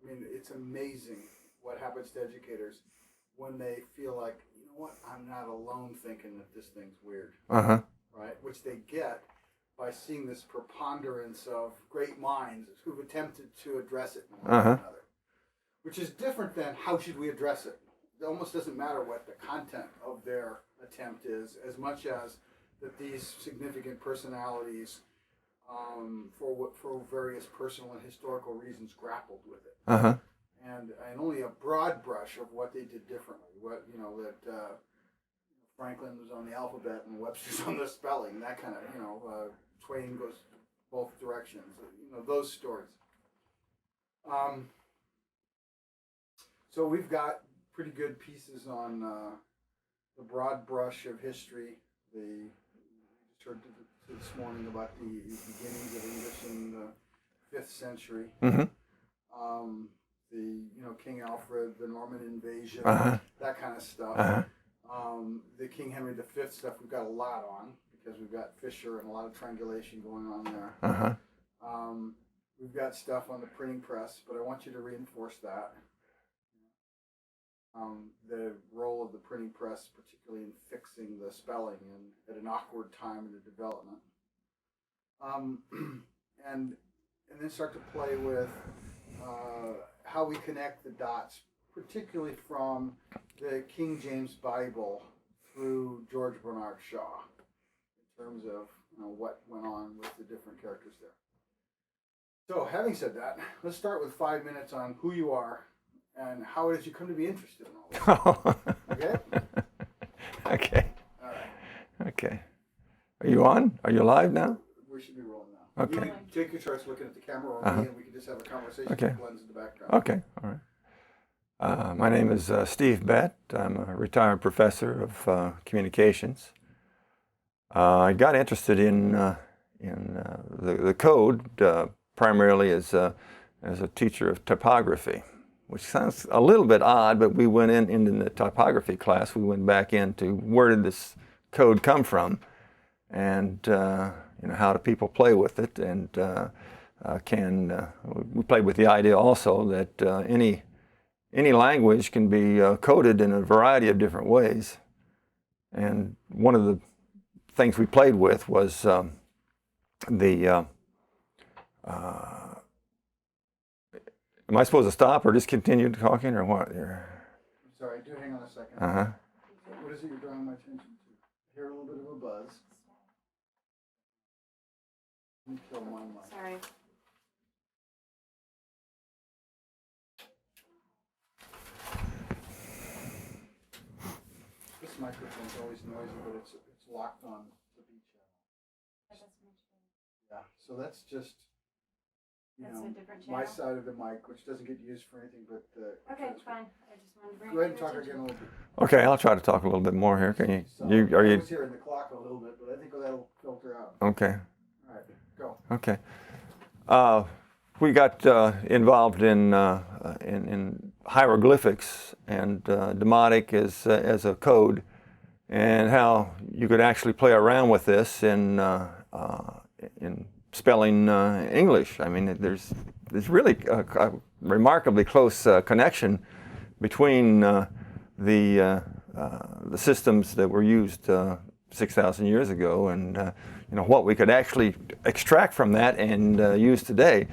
mean, it's amazing what happens to educators when they feel like, you know what, I'm not alone thinking that this thing's weird. Uh-huh. Right? Which they get by seeing this preponderance of great minds who've attempted to address it one way or another. Which is different than how should we address it. It almost doesn't matter what the content of their attempt is, as much as that these significant personalities, for various personal and historical reasons, grappled with it. Uh-huh. And only a broad brush of what they did differently. What that Franklin was on the alphabet and Webster's on the spelling. That kind of Twain goes both directions. Those stories. So we've got pretty good pieces on the broad brush of history. We just heard this morning about the beginnings of English in the 5th century. Mm-hmm. King Alfred, the Norman invasion, that kind of stuff. The King Henry V stuff we've got a lot on because we've got Fisher and a lot of triangulation going on there. We've got stuff on the printing press, but I want you to reinforce that. The role of the printing press, particularly in fixing the spelling at an awkward time in the development. And then start to play with how we connect the dots, particularly from the King James Bible through George Bernard Shaw, in terms of what went on with the different characters there. So, having said that, let's start with 5 minutes on who you are and how it is you come to be interested in all this. Okay? Okay. All right. Okay. Are you on? Are you live now? We should be rolling now. Okay. You can take your choice looking at the camera or me, and we can just have a conversation Okay. that blends in the background. Okay. All right. My name is Steve Bett. I'm a retired professor of communications. I got interested in the code primarily as a teacher of typography, which sounds a little bit odd, but we went into the typography class. We went back into where did this code come from, and how do people play with it, and we played with the idea also that any language can be coded in a variety of different ways. And one of the things we played with was am I supposed to stop or just continue talking or what? I'm sorry, do hang on a second. What is it you're drawing my attention to? I hear a little bit of a buzz. Let me kill my mic. Sorry. This microphone's always noisy, but it's locked on the B channel. Yeah, so that's just That's a different my channel? side of the mic, which doesn't get used for anything but Okay, fine. I just wanted to bring Go ahead and your talk attention. again a little bit. Okay, I'll try to talk a little bit more here. Can So, are I you? was hearing the clock a little bit, but I think that'll filter out. Okay. All right, go. Okay. We got involved in hieroglyphics and demotic as a code, and how you could actually play around with this in spelling English. I mean, there's really a remarkably close connection between the systems that were used 6,000 years ago and what we could actually extract from that and use today.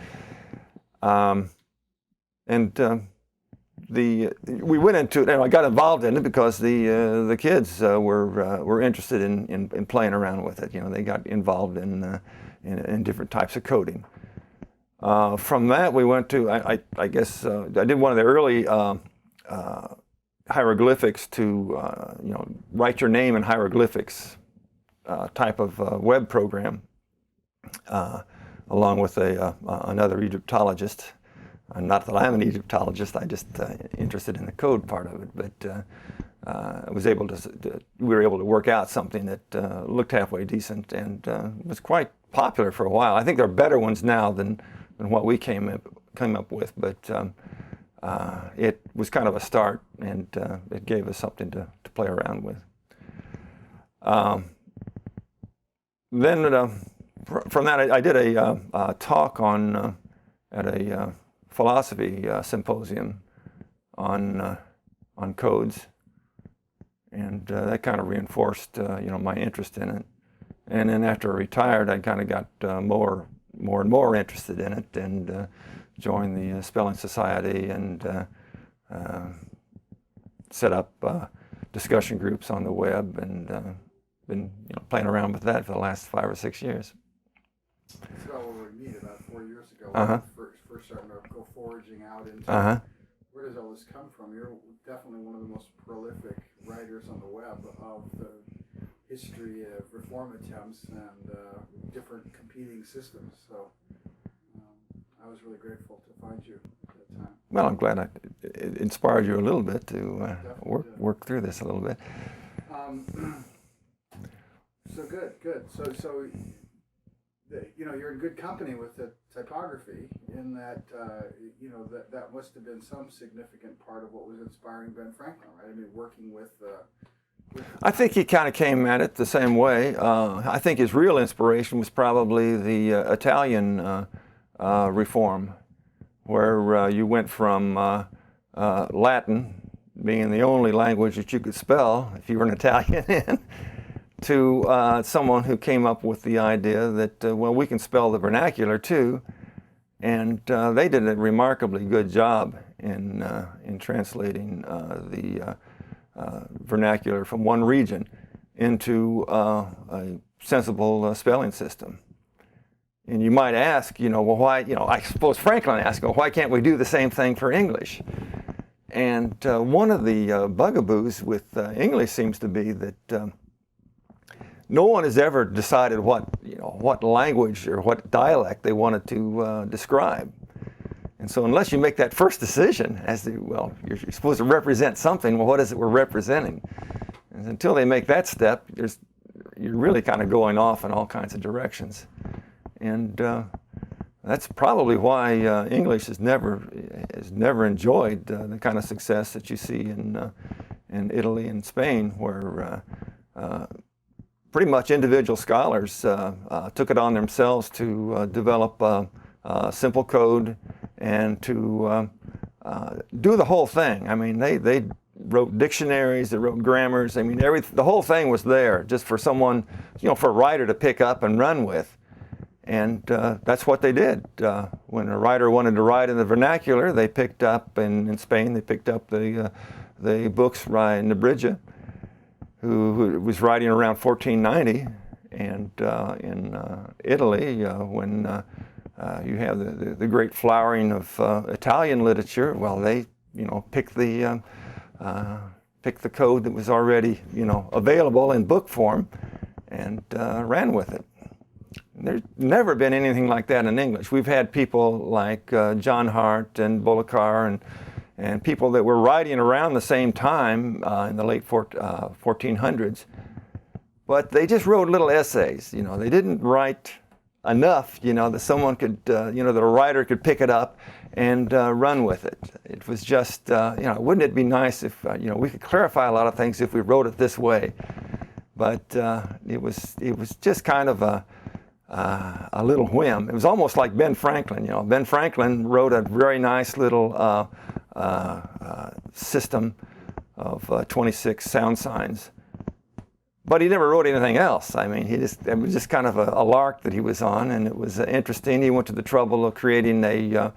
We went into it, and I got involved in it because the kids were interested in playing around with it. They got involved in different types of coding. From that, we went to I guess I did one of the early hieroglyphics to write your name in hieroglyphics type of web program, along with another Egyptologist. Not that I'm an Egyptologist, I'm just interested in the code part of it, but we were able to work out something that looked halfway decent and was quite popular for a while. I think there are better ones now than what we came up with, but it was kind of a start, and it gave us something to play around with. Then from that, I did a talk at a philosophy symposium on codes, and that kind of reinforced my interest in it. And then after I retired, I kind of got more and more interested in it, and joined the Spelling Society and set up discussion groups on the web, and been playing around with that for the last 5 or 6 years. That's about where we met about 4 years ago. Uh-huh. When we first starting to go foraging out into where does all this come from. You're definitely one of the most prolific writers on the web of the history of reform attempts and different competing systems. So I was really grateful to find you at that time. Well, I'm glad it inspired you a little bit to work through this a little bit. So good. So you're in good company with the typography in that that must have been some significant part of what was inspiring Ben Franklin, right? I mean, working with I think he kind of came at it the same way. I think his real inspiration was probably the Italian reform, where you went from Latin, being the only language that you could spell if you were an Italian, to someone who came up with the idea that, we can spell the vernacular too. And they did a remarkably good job in translating the vernacular from one region into a sensible spelling system. And you might ask, why, I suppose Franklin asked, why can't we do the same thing for English? And one of the bugaboos with English seems to be that no one has ever decided what language or what dialect they wanted to describe. And so unless you make that first decision as to, you're supposed to represent something, what is it we're representing? And until they make that step, you're really kind of going off in all kinds of directions. And that's probably why English has never enjoyed the kind of success that you see in Italy and Spain, where pretty much individual scholars took it on themselves to develop a simple code and to do the whole thing. I mean, they wrote dictionaries, they wrote grammars. I mean, the whole thing was there just for someone, for a writer to pick up and run with. And that's what they did. When a writer wanted to write in the vernacular, they picked up, in Spain, they picked up the books by Nebrija, who was writing around 1490. And in Italy, when you have the great flowering of Italian literature, they picked the code that was already available in book form and ran with it. There's never been anything like that in English. We've had people like John Hart and Bolicar and people that were writing around the same time in the late 1400s, but they just wrote little essays. They didn't write enough, that someone could, that a writer could pick it up and run with it. It was just, wouldn't it be nice if, we could clarify a lot of things if we wrote it this way? But it was just kind of a little whim. It was almost like Ben Franklin. Ben Franklin wrote a very nice little system of 26 sound signs, but he never wrote anything else. I mean, it was just kind of a lark that he was on, and it was interesting. He went to the trouble of creating a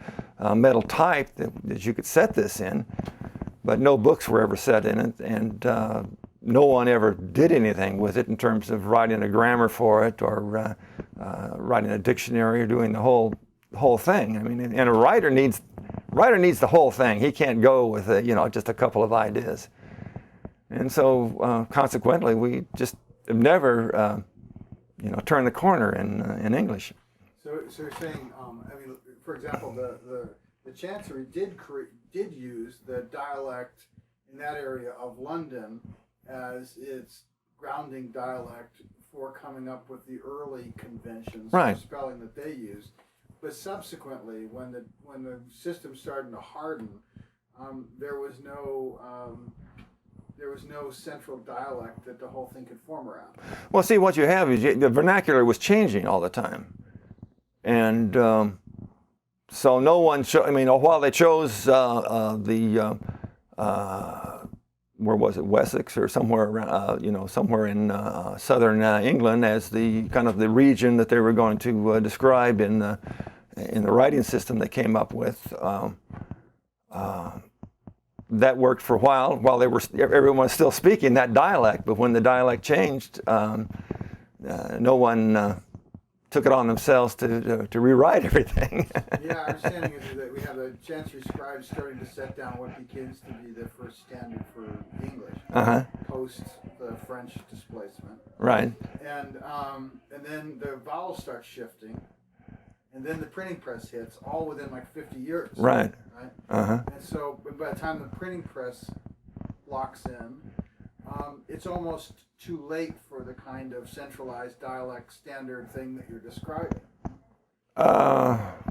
metal type that you could set this in, but no books were ever set in it, and no one ever did anything with it in terms of writing a grammar for it or writing a dictionary or doing the whole thing. I mean, and a writer needs the whole thing. He can't go with just a couple of ideas. And so consequently, we just have never turned the corner in English. So you're saying, for example, the Chancery did use the dialect in that area of London as its grounding dialect for coming up with the early conventions Right. of spelling that they used. But subsequently, when the system started to harden, there was no central dialect that the whole thing could form around. Well, see, what you have is the vernacular was changing all the time, and So no one I mean, while they chose where was it, Wessex or somewhere around, somewhere in southern England as the kind of the region that they were going to describe in the writing system they came up with. That worked for a while everyone was still speaking that dialect, but when the dialect changed, no one took it on themselves to rewrite everything. Yeah, our understanding is that we have the Chancery Scribes starting to set down what begins to be the first standard for English, post the French displacement. Right. And then the vowels start shifting, and then the printing press hits, all within like 50 years. Right. Right. Uh-huh. And so by the time the printing press locks in, it's almost too late for the kind of centralized dialect standard thing that you're describing.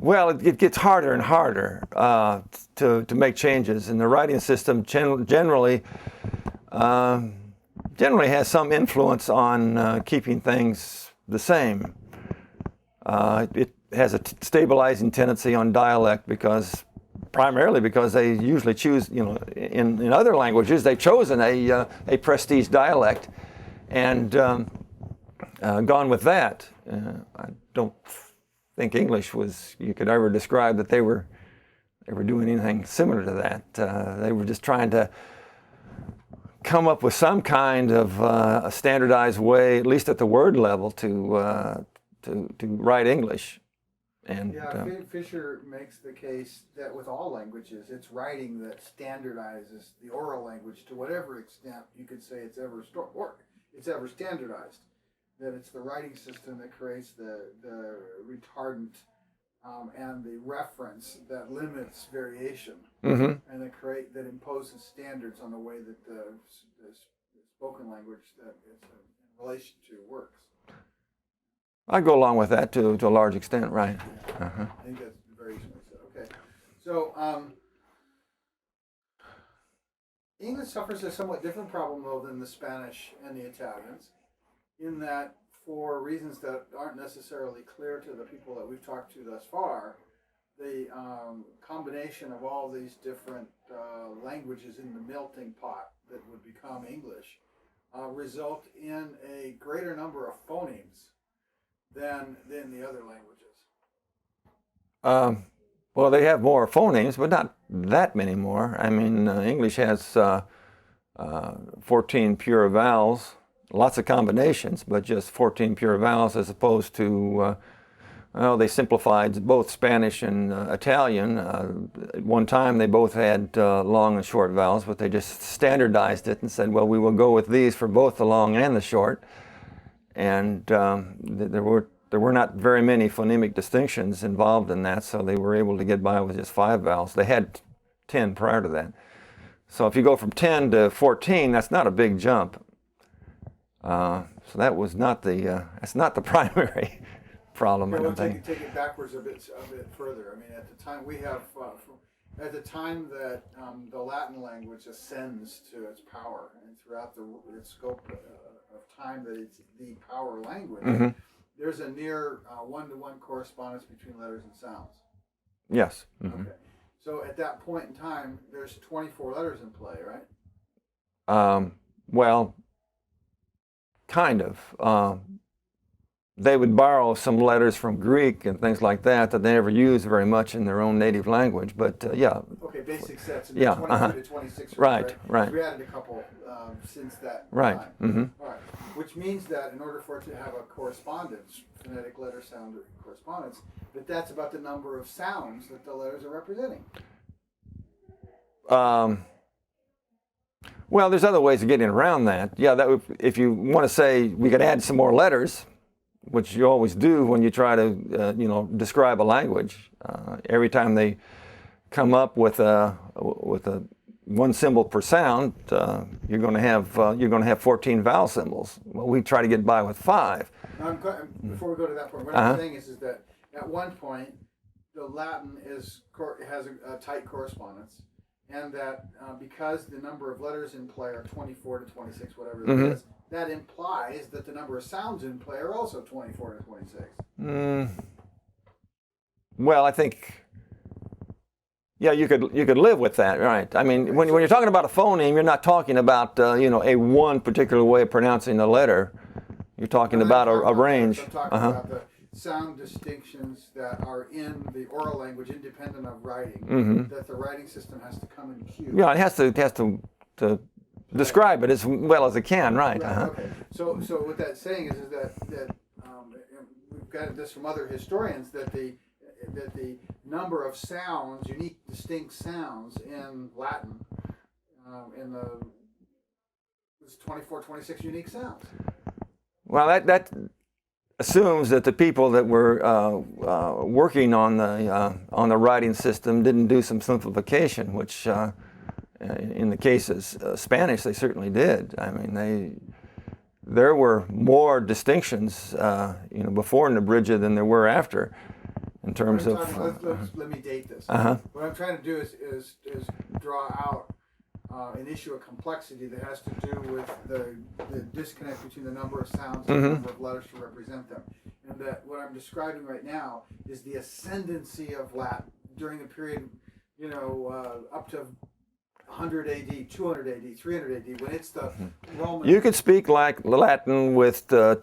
Well, it gets harder and harder to make changes, and the writing system generally has some influence on keeping things the same. It has a stabilizing tendency on dialect primarily because they usually choose, in other languages, they've chosen a prestige dialect and gone with that. I don't think English you could ever describe that they were doing anything similar to that. They were just trying to come up with some kind of a standardized way, at least at the word level, to write English. And Fisher makes the case that with all languages, it's writing that standardizes the oral language to whatever extent you could say it's ever standardized. That it's the writing system that creates the retardant and the reference that limits variation, and that imposes standards on the way that the spoken language that it's in relation to works. I go along with that to a large extent, right? I think that's very easily said. Okay, so English suffers a somewhat different problem though than the Spanish and the Italians, in that for reasons that aren't necessarily clear to the people that we've talked to thus far, the combination of all these different languages in the melting pot that would become English result in a greater number of phonemes than the other languages. Well, they have more phonemes, but not that many more. I mean, English has 14 pure vowels, lots of combinations, but just 14 pure vowels as opposed to, they simplified both Spanish and Italian. At one time, they both had long and short vowels, but they just standardized it and said, well, we will go with these for both the long and the short. And there were not very many phonemic distinctions involved in that, so they were able to get by with just 5 vowels. They had 10 prior to that. So if you go from 10 to 14, that's not a big jump. So that was not that's not the primary problem. Yeah, I we'll don't think. take it backwards a bit further. I mean, at the time we have, at the time that the Latin language ascends to its power, and throughout its scope of time that it's the power language, there's a near one-to-one correspondence between letters and sounds. Yes. Okay. So at that point in time, there's 24 letters in play, right? Well, kind of. They would borrow some letters from Greek and things like that they never use very much in their own native language, but yeah. Okay, basic sets, and yeah, 22 to 26. Right. So we added a couple since that right. time. All right, which means that in order for it to have a correspondence, phonetic letter sound correspondence, that's about the number of sounds that the letters are representing. Well, there's other ways of getting around that. Yeah, if you want to say we could add some more letters, which you always do when you try to, describe a language. Every time they come up with a one symbol per sound, you're going to have 14 vowel symbols. Well, we try to get by with 5. Now, before we go to that point, what I'm saying is that at one point the Latin has a tight correspondence, and that because the number of letters in play are 24 to 26, whatever it is, that implies that the number of sounds in play are also 24 to 26. Well, I think Yeah, you could live with that, right? I mean, when you're talking about a phoneme, you're not talking about a one particular way of pronouncing a letter. You're talking about a range. I'm talking about the sound distinctions that are in the oral language, independent of writing, that the writing system has to come in cue. Yeah, it has to describe it as well as it can, right? Okay. So what that's saying is that we've got this from other historians that the number of sounds, unique, distinct sounds in Latin, was 24, 26 unique sounds. Well, that assumes that the people that were working on the writing system didn't do some simplification, which in the case of Spanish they certainly did. I mean, there were more distinctions, before Nebrija than there were after, in terms of. Let me date this. What I'm trying to do is draw out an issue of complexity that has to do with the disconnect between the number of sounds and the number of letters to represent them. And that what I'm describing right now is the ascendancy of Latin during a period, up to 100 AD, 200 AD, 300 AD, when it's the Roman. You could speak like Latin with 22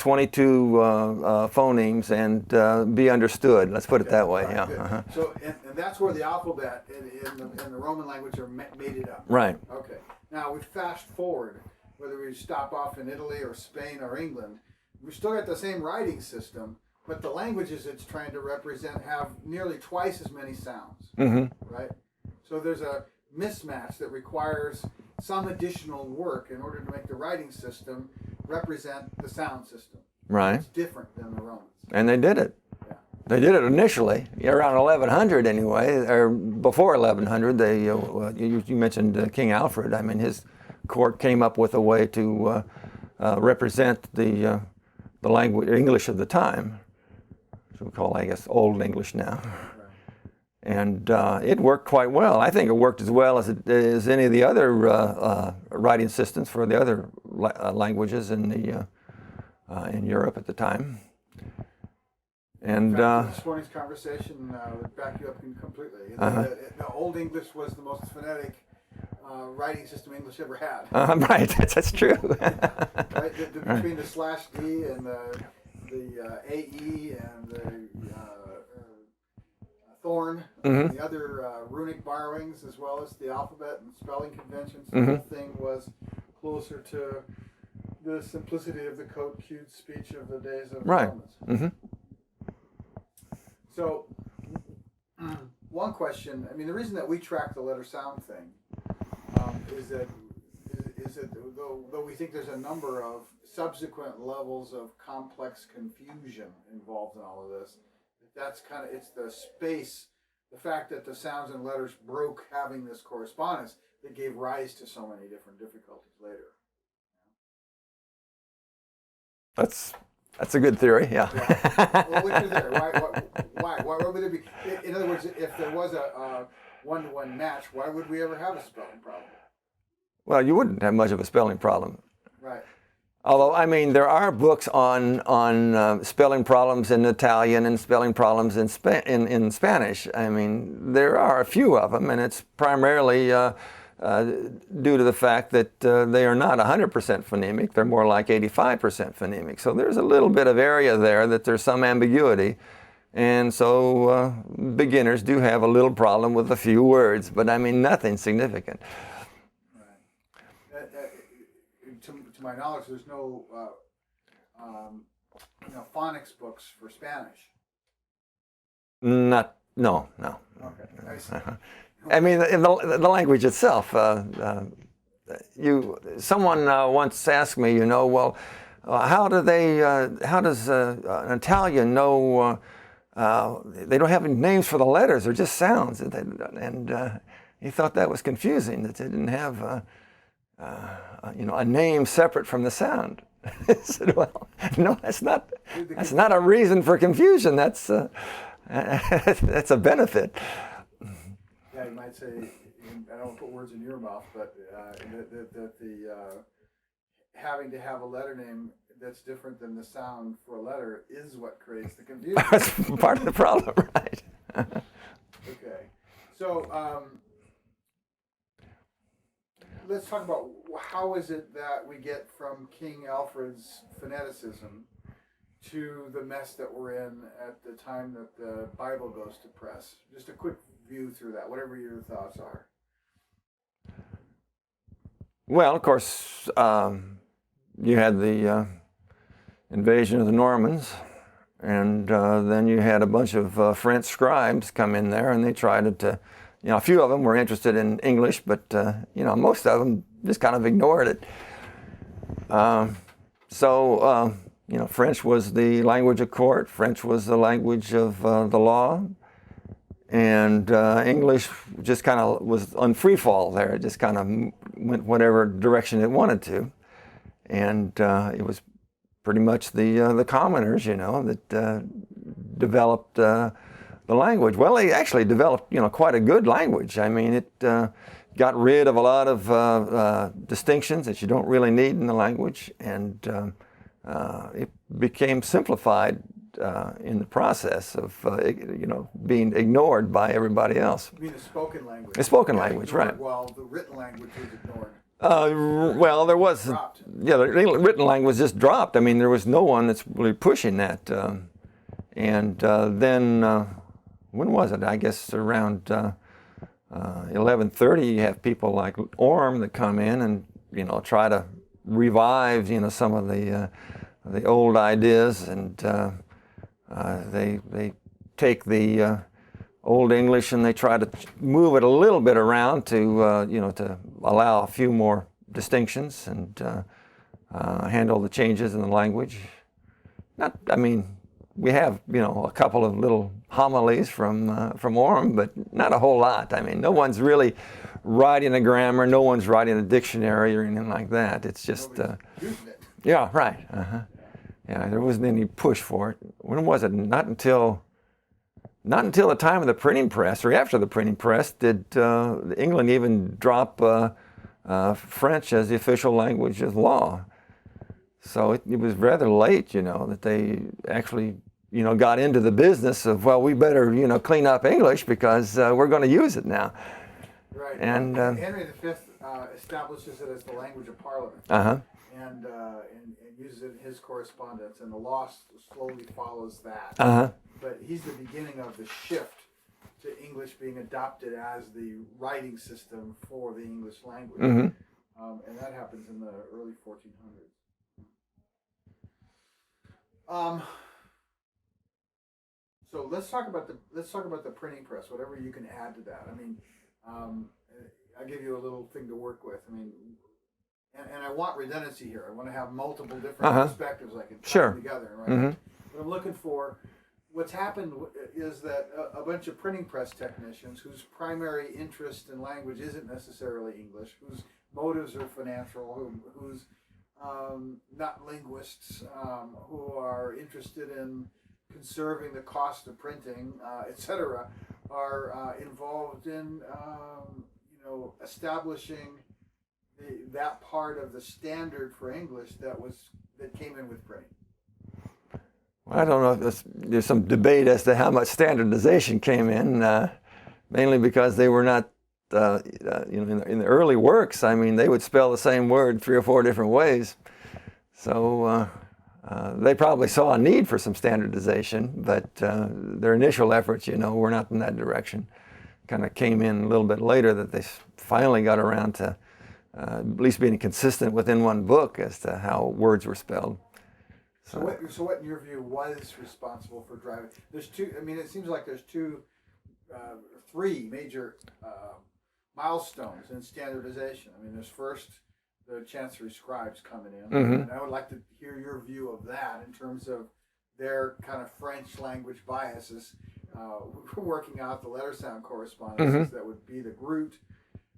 phonemes and be understood. Let's put it that way. Right, Yeah. So, and that's where the alphabet in the Roman language are made it up. Right. Okay. Now we fast forward, whether we stop off in Italy or Spain or England, we still got the same writing system, but the languages it's trying to represent have nearly twice as many sounds. Right. So there's a mismatch that requires some additional work in order to make the writing system represent the sound system. Right. It's different than the Romans. And they did it. Yeah. They did it initially, around 1100 anyway, or before 1100. You mentioned King Alfred. I mean, his court came up with a way to represent the language, English of the time, which we call, I guess, Old English now. And it worked quite well. I think it worked as well as any of the other writing systems for the other languages in Europe at the time. And this morning's conversation would back you up completely. The Old English was the most phonetic writing system English ever had. Right, that's true. Right, between the /d and the AE and the thorn, the other runic borrowings, as well as the alphabet and spelling conventions, the whole thing was closer to the simplicity of the code-cued speech of the days of the Romans. So, one question, I mean, the reason that we track the letter sound thing is that though we think there's a number of subsequent levels of complex confusion involved in all of this, that's kind of, it's the space, the fact that the sounds and letters broke having this correspondence that gave rise to so many different difficulties later. That's a good theory, yeah. Well, which is there? Why would there be? In other words, if there was a one-to-one match, why would we ever have a spelling problem? Well, you wouldn't have much of a spelling problem. Right. Although, I mean, there are books on spelling problems in Italian and spelling problems in Spanish. I mean, there are a few of them, and it's primarily due to the fact that they are not 100% phonemic. They're more like 85% phonemic. So there's a little bit of area there that there's some ambiguity. And so beginners do have a little problem with a few words, but I mean, nothing significant. To my knowledge, there's no phonics books for Spanish. No. Okay, I see. I mean, in the language itself. Someone once asked me, well, how does an Italian know? They don't have any names for the letters; they're just sounds. And he thought that was confusing, that they didn't have a name separate from the sound. I said, well, no, that's not a reason for confusion. That's a benefit. Yeah, you might say, I don't want to put words in your mouth, but that the having to have a letter name that's different than the sound for a letter is what creates the confusion. That's part of the problem, right? Okay. So let's talk about how is it that we get from King Alfred's phoneticism to the mess that we're in at the time that the Bible goes to press. Just a quick view through that, whatever your thoughts are. Well, of course, you had the invasion of the Normans, and then you had a bunch of French scribes come in there, and they tried to, a few of them were interested in English, but most of them just kind of ignored it. French was the language of court. French was the language of the law. And English just kind of was on free fall there. It just kind of went whatever direction it wanted to. And it was pretty much the commoners, that developed the language. Well, they actually developed, quite a good language. I mean, it got rid of a lot of distinctions that you don't really need in the language. And it became simplified in the process of being ignored by everybody else. You mean the spoken language? The spoken language, right? While the written language was ignored. Well, there was, Dropped. yeah, the written language just dropped. I mean, there was no one that's really pushing that. Then, when was it? I guess around 1130, you have people like Orm that come in and try to revive some of the old ideas, and they take the Old English and they try to move it a little bit around to to allow a few more distinctions and handle the changes in the language. We have a couple of little homilies from Orm, but not a whole lot. I mean, no one's really writing a grammar, no one's writing a dictionary or anything like that. It's just Using it. yeah, right. Yeah, there wasn't any push for it. When was it? Not until the time of the printing press, or after the printing press, did England even drop French as the official language of law. So it was rather late, that they actually, got into the business of, well, we better, clean up English because we're going to use it now. Right. And Henry V establishes it as the language of Parliament. And uses it in his correspondence, and the law slowly follows that. But he's the beginning of the shift to English being adopted as the writing system for the English language. And that happens in the early 1400s. So let's talk about the printing press. Whatever you can add to that. I mean, I'll give you a little thing to work with. I mean, and I want redundancy here. I want to have multiple different perspectives I can put them together. Right? What I'm looking for, what's happened is that a bunch of printing press technicians whose primary interest in language isn't necessarily English, whose motives are financial, who's not linguists, who are interested in conserving the cost of printing, etc., are involved in establishing that part of the standard for English that came in with printing. Well, I don't know if there's some debate as to how much standardization came in, mainly because they were not, in the early works, I mean, they would spell the same word 3 or 4 different ways. So they probably saw a need for some standardization, but their initial efforts, were not in that direction. Kind of came in a little bit later that they finally got around to at least being consistent within one book as to how words were spelled. So what in your view was responsible for driving? There's two. I mean, it seems like there's 3 major milestones in standardization. I mean, there's first the Chancery Scribes coming in, and I would like to hear your view of that in terms of their kind of French language biases, working out the letter sound correspondences that would be the Groot.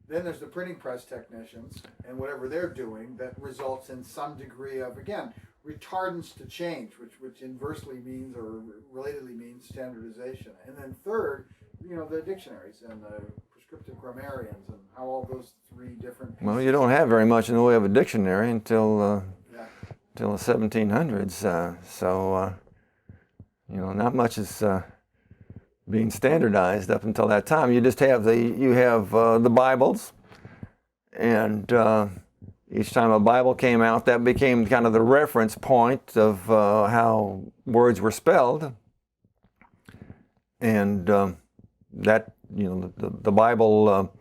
Then there's the printing press technicians and whatever they're doing that results in some degree of, again, retardance to change, which inversely means or relatedly means standardization. And then third, the dictionaries and the prescriptive grammarians and how all those 3 different pieces. Well, you don't have very much in the way of a dictionary until the 1700s. Not much is being standardized up until that time. You just have the Bibles, and each time a Bible came out, that became kind of the reference point of how words were spelled, and that the Bible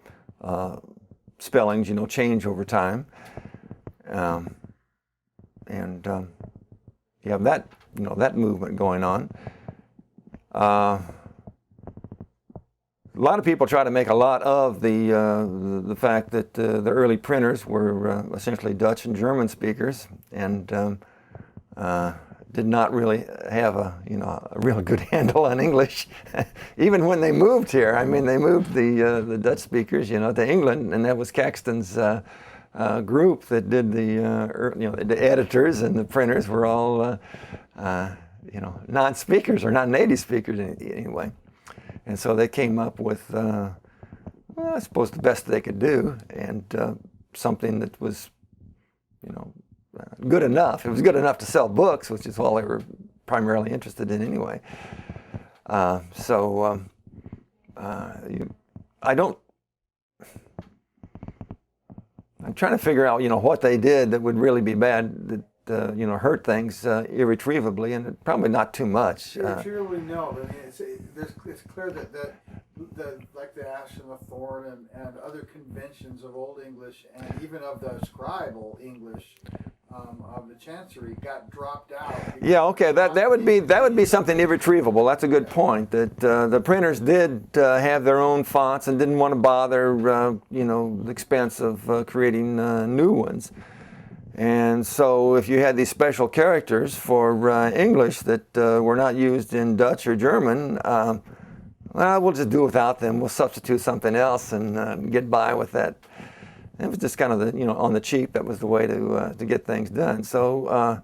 spellings change over time, and you have that that movement going on. A lot of people try to make a lot of the fact that the early printers were essentially Dutch and German speakers, and did not really have a real good handle on English. Even when they moved here, I mean, they moved the Dutch speakers to England, and that was Caxton's group that did the editors, and the printers were all non-speakers or non-native speakers anyway. And so they came up with, I suppose, the best they could do, and something that was, good enough. It was good enough to sell books, which is all they were primarily interested in anyway. I'm trying to figure out, what they did that would really be bad, that hurt things irretrievably, and probably not too much. Irretrievably, no. I mean, it's clear that like the ash and the thorn and other conventions of Old English, and even of the scribal English of the Chancery, got dropped out. Yeah, okay, that would be something irretrievable. That's a good point. That the printers did have their own fonts and didn't want to bother, the expense of creating new ones. And so if you had these special characters for English that were not used in Dutch or German, we'll just do without them. We'll substitute something else and get by with that. It was just kind of on the cheap. That was the way to get things done. So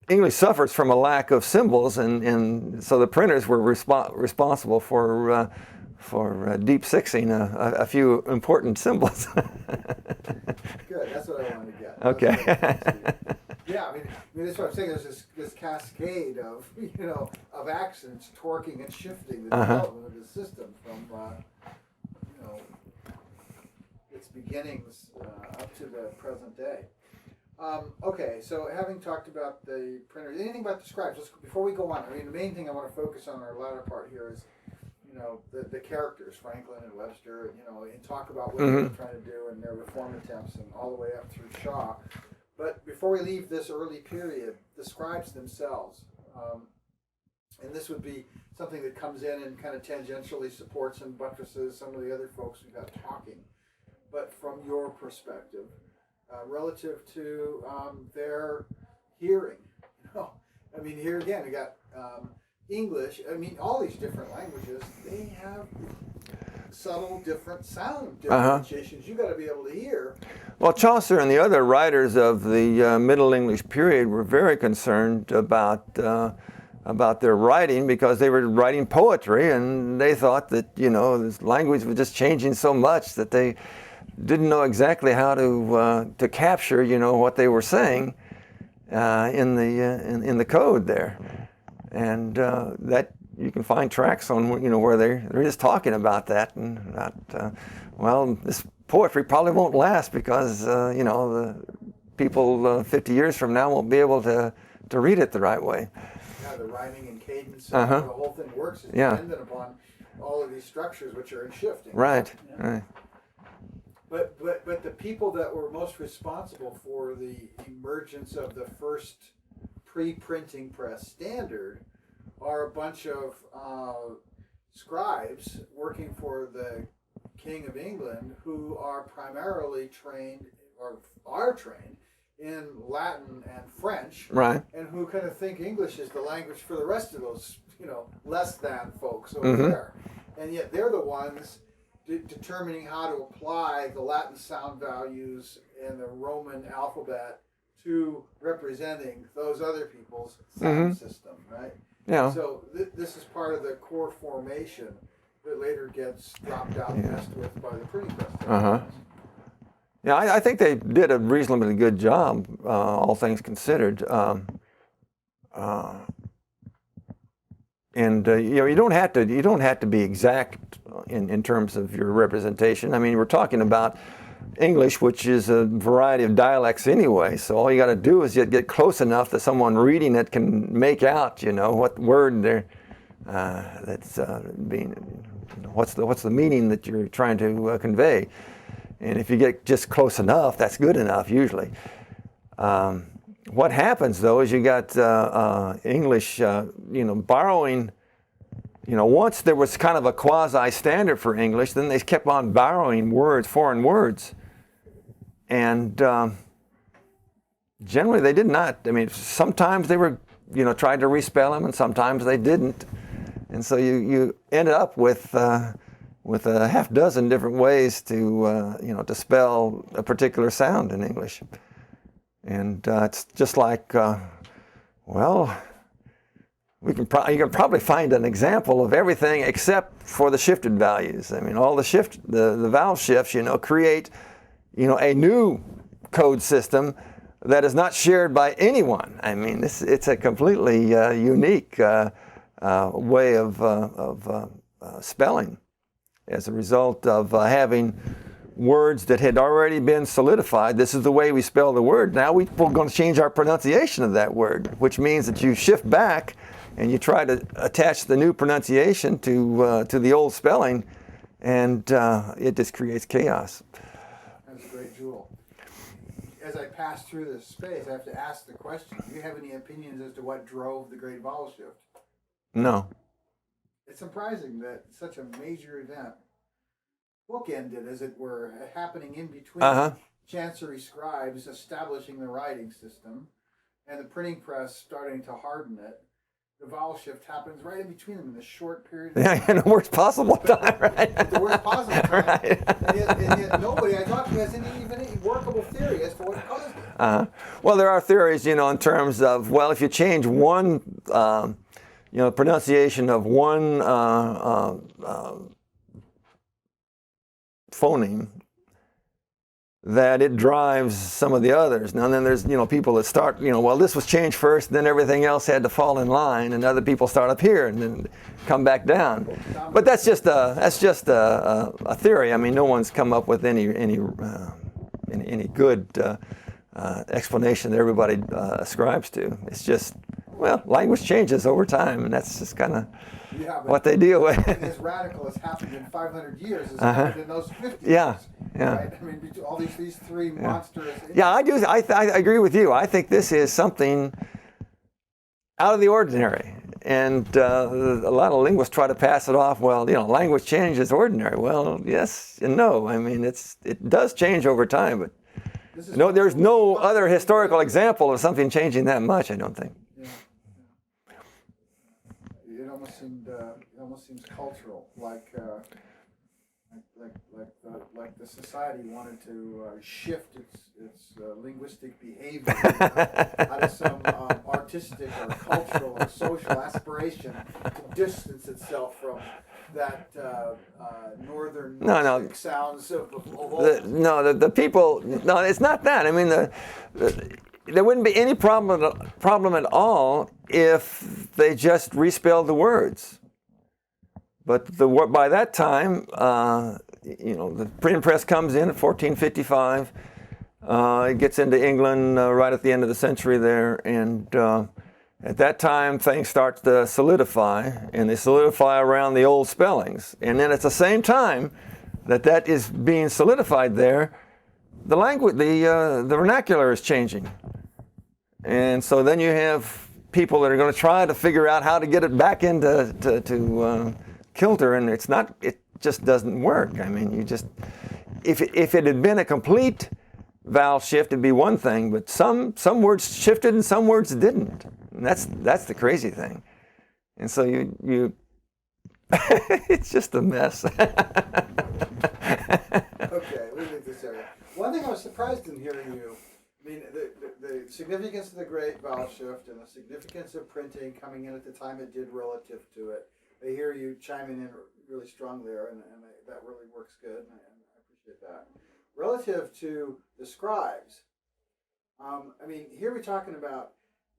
English suffers from a lack of symbols, and so the printers were responsible for deep sixing a few important symbols. Good, that's what I wanted to get. Okay. Yeah, I mean, that's what I'm saying. There's this cascade of of accents torquing and shifting the development of the system from its beginnings up to the present day. Okay, so having talked about the printers, anything about the scribes? Before we go on, I mean, the main thing I want to focus on our latter part here is the characters, Franklin and Webster, and talk about what they're trying to do and their reform attempts, and all the way up through Shaw. But before we leave this early period, the scribes themselves, and this would be something that comes in and kind of tangentially supports and buttresses some of the other folks we've got talking. But from your perspective, relative to their hearing, I mean, here again, we got English. I mean, all these different languages, they have subtle different sound differentiations you got to be able to hear. Well, Chaucer and the other writers of the Middle English period were very concerned about their writing, because they were writing poetry, and they thought that this language was just changing so much that they didn't know exactly how to capture what they were saying in the code there. And that you can find tracks on where they're just talking about that, and about this poetry probably won't last, because the people 50 years from now won't be able to read it the right way. Yeah, the rhyming and cadence, and how the whole thing works is dependent upon all of these structures which are in shifting. Right. Yeah. Right. But the people that were most responsible for the emergence of the first pre-printing press standard are a bunch of scribes working for the King of England, who are primarily trained, or are trained, in Latin and French, Right. and who kind of think English is the language for the rest of those, less than folks over there. And yet they're the ones determining how to apply the Latin sound values and the Roman alphabet to representing those other people's sound system, right? Yeah. So this is part of the core formation that later gets dropped out and messed with by the printing press. Yeah, I think they did a reasonably good job, all things considered. you don't have to be exact in terms of your representation. I mean, we're talking about English, which is a variety of dialects anyway. So all you got to do is get close enough that someone reading it can make out, what word they're that's being. What's the meaning that you're trying to convey? And if you get just close enough, that's good enough usually. What happens though is you got English, borrowing. Once there was kind of a quasi-standard for English, then they kept on borrowing foreign words. And generally they did not. I mean, sometimes they were, tried to respell them, and sometimes they didn't. And so you ended up with a half dozen different ways to spell a particular sound in English. And it's just like, you can probably find an example of everything except for the shifted values. I mean, all the vowel shifts, create, a new code system that is not shared by anyone. I mean, it's a completely unique way of spelling as a result of having words that had already been solidified. This is the way we spell the word. Now we're going to change our pronunciation of that word, which means that you shift back and you try to attach the new pronunciation to the old spelling, and it just creates chaos. That's a great jewel. As I pass through this space, I have to ask the question, do you have any opinions as to what drove the great vowel shift? No. It's surprising that such a major event bookended, as it were, happening in between Chancery scribes establishing the writing system and the printing press starting to harden it. The vowel shift happens right in between them in this short period of time. Yeah, in the worst possible time, right? At the worst possible time. Right. And yet nobody I talked to has even any workable theory as to what caused it. Well, there are theories, in terms of, if you change one, pronunciation of one phoneme, that it drives some of the others. Now then there's, people that start, this was changed first, then everything else had to fall in line, and other people start up here and then come back down. But that's just a theory. I mean, no one's come up with any good explanation that everybody ascribes to. It's just, language changes over time, and that's just kind of what they deal with. As radical as happened in 500 years as happened in those 50 years. Yeah. Right? I mean, all these three monsters. Yeah, I do. I agree with you. I think this is something out of the ordinary. And a lot of linguists try to pass it off, language change is ordinary. Well, yes and no. I mean, it does change over time, but there's no other historical example of something changing that much, I don't think. Yeah. It almost seems cultural, like the society wanted to shift its linguistic behavior out of some artistic or cultural or social aspiration to distance itself from that northern sounds of old. The people. No, it's not that. I mean, there wouldn't be any problem at all if they just respelled the words. But by that time, the printing press comes in at 1455. It gets into England right at the end of the century there, and at that time things start to solidify, and they solidify around the old spellings. And then at the same time that is being solidified there, the language, the vernacular is changing, and so then you have people that are going to try to figure out how to get it back into kilter, and it just doesn't work. I mean, if it had been a complete vowel shift, it'd be one thing, but some words shifted and some words didn't. And that's the crazy thing. And so you it's just a mess. Okay, we leave this area. One thing I was surprised in hearing you, I mean, the significance of the great vowel shift and the significance of printing coming in at the time it did relative to it. I hear you chiming in really strong there, and that really works good, and I appreciate that. Relative to the scribes, I mean, here we're talking about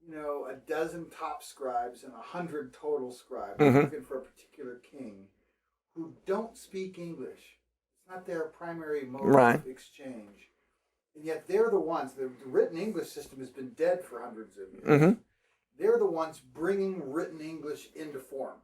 a dozen top scribes and 100 total scribes Mhm. looking for a particular king who don't speak English. It's not their primary mode Right. of exchange. And yet they're the ones, the written English system has been dead for hundreds of years. Mhm. They're the ones bringing written English into form,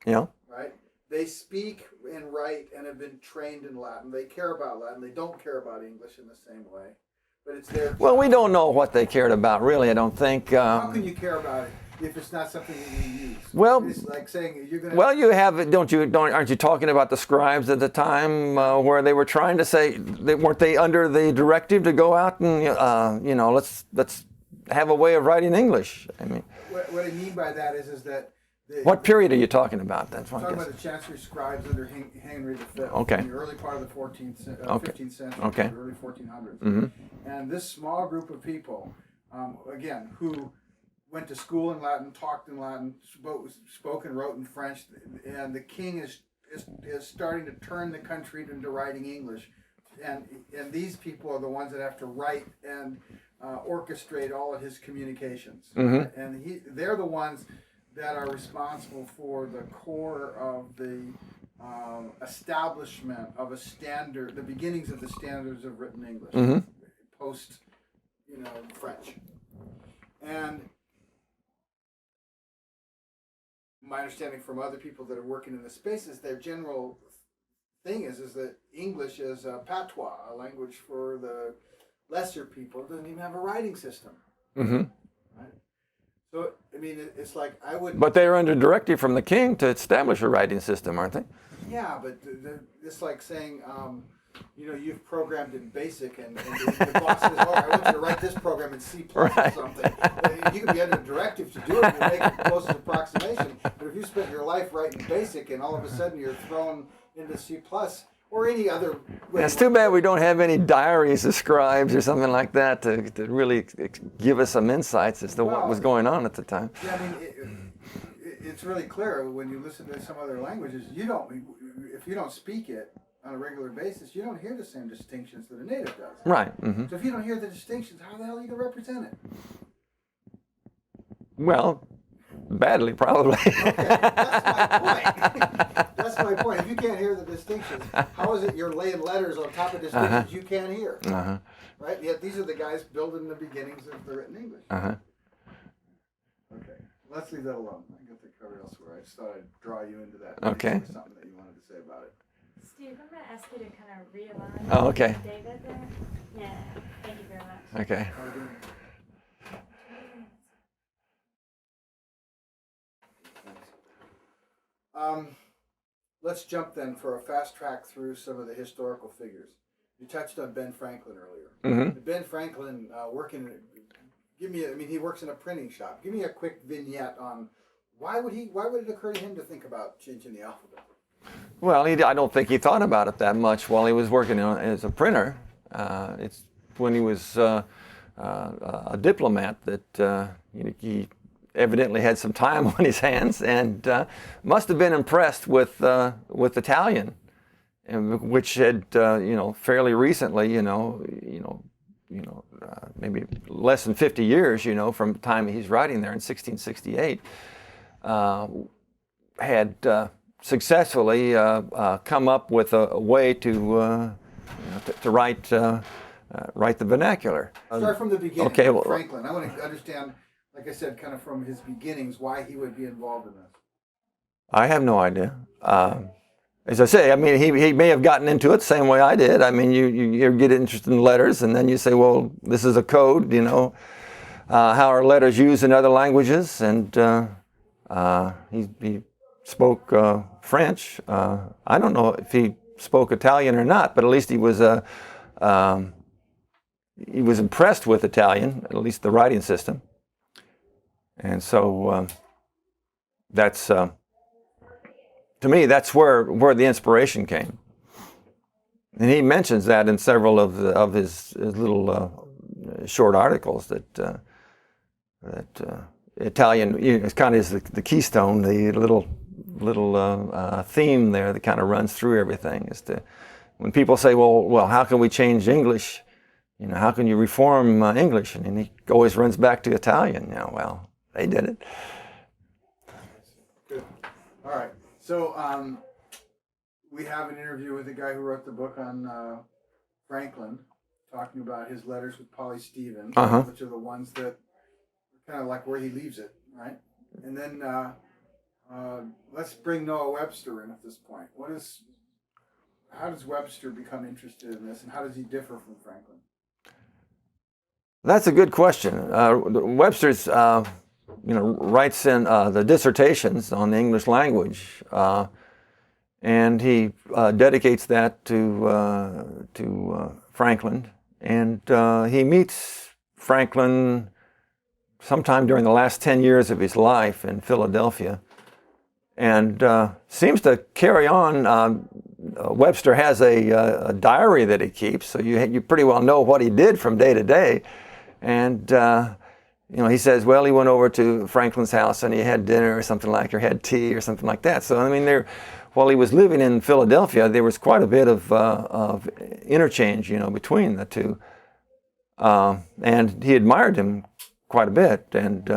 Yeah. right? They speak and write and have been trained in Latin. They care about Latin. They don't care about English in the same way. But it's their Well, we don't know what they cared about, really. I don't think. How can you care about it if it's not something that you use? Well, It's like saying you're going to... Well, you have, aren't you talking about the scribes at the time where they were trying to say, weren't they under the directive to go out and, let's have a way of writing English? I mean, What I mean by that is that... what period are you talking about? That's what I'm I talking guess. about the Chancery scribes under Henry V. Okay. In the early part of the 15th Okay. century, Okay. the early 1400s. Mm-hmm. And this small group of people, again, who went to school in Latin, talked in Latin, spoke and wrote in French, and the king is starting to turn the country into writing English. And these people are the ones that have to write and orchestrate all of his communications. Mm-hmm. And they're the ones that are responsible for the core of the establishment of a standard, the beginnings of the standards of written English, Mm-hmm. post, French. And my understanding from other people that are working in the space is their general thing is that English is a patois, a language for the lesser people. It doesn't even have a writing system. Mm-hmm. Right? So, I mean, it's like I would... But they are under directive from the king to establish a writing system, aren't they? Yeah, but it's like saying, you've programmed in BASIC and the boss says, oh, I want you to write this program in C++ Right. or something. You can be under directive to do it, you make a closest approximation, but if you spent your life writing BASIC and all of a sudden you're thrown into C++ or any other way... It's too bad we don't have any diaries of scribes or something like that to really give us some insights as to what was going on at the time. Yeah, I mean, it's really clear when you listen to some other languages, if you don't speak it on a regular basis, you don't hear the same distinctions that a native does. Right. Mm-hmm. So if you don't hear the distinctions, how the hell are you going to represent it? Well, badly, probably. Okay, that's my point. That's my point. If you can't hear the distinctions, how is it you're laying letters on top of distinctions you can't hear? Uh-huh. Right? Yet these are the guys building the beginnings of the written English. Uh-huh. Okay, let's leave that alone. I got that covered elsewhere. I just thought I'd draw you into that. Okay. Maybe something that you wanted to say about it. Steve, I'm going to ask you to kind of realign Oh, okay. David there. Yeah, thank you very much. Okay. How we doing? Let's jump then for a fast track through some of the historical figures. You touched on Ben Franklin earlier. Mm-hmm. Ben Franklin he works in a printing shop. Give me a quick vignette on why would it occur to him to think about changing the alphabet? Well, I don't think he thought about it that much while he was working as a printer. It's when he was a diplomat that he evidently had some time on his hands and must have been impressed with Italian, which had fairly recently, maybe less than 50 years, from the time he's writing there in 1668, had successfully come up with a way to write the vernacular. Start from the beginning. Okay, well, Franklin. I want to understand, like I said, kind of from his beginnings, why he would be involved in this. I have no idea. As I say, I mean, he may have gotten into it the same way I did. I mean, you get interested in letters, and then you say, well, this is a code, how are letters used in other languages? And he spoke French. I don't know if he spoke Italian or not, but at least he was impressed with Italian, at least the writing system. And so that's, to me, that's where the inspiration came. And he mentions that in several of his little short articles that Italian is kind of the keystone, the little theme there that kind of runs through everything. Is to when people say, well, how can we change English? how can you reform English? And he always runs back to Italian. Well, they did it. Good. All right. So we have an interview with the guy who wrote the book on Franklin, talking about his letters with Polly Stevens, which are the ones that kind of like where he leaves it, right? And then let's bring Noah Webster in at this point. How does Webster become interested in this, and how does he differ from Franklin? That's a good question. Webster's, writes in the dissertations on the English language, and he dedicates that to Franklin. And he meets Franklin sometime during the last 10 years of his life in Philadelphia, and seems to carry on. Webster has a diary that he keeps, so you pretty well know what he did from day to day. And he says, well, he went over to Franklin's house and he had dinner or something like, or had tea or something like that. So I mean, while he was living in Philadelphia, there was quite a bit of interchange, between the two. And he admired him quite a bit. And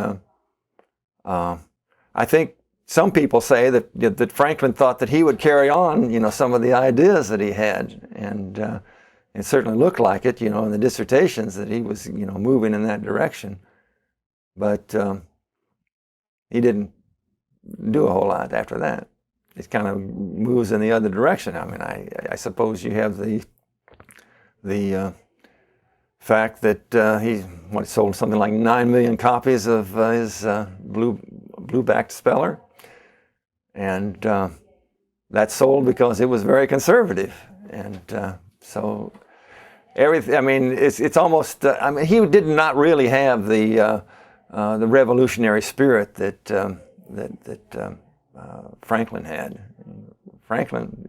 I think some people say that Franklin thought that he would carry on, some of the ideas that he had. And it certainly looked like it, in the dissertations that he was, moving in that direction. But he didn't do a whole lot after that. It kind of moves in the other direction. I mean, I suppose you have the fact that he sold something like 9 million copies of his blue-backed speller, and that sold because it was very conservative, and so everything. I mean, it's almost. I mean, he did not really have the revolutionary spirit that Franklin had. Franklin,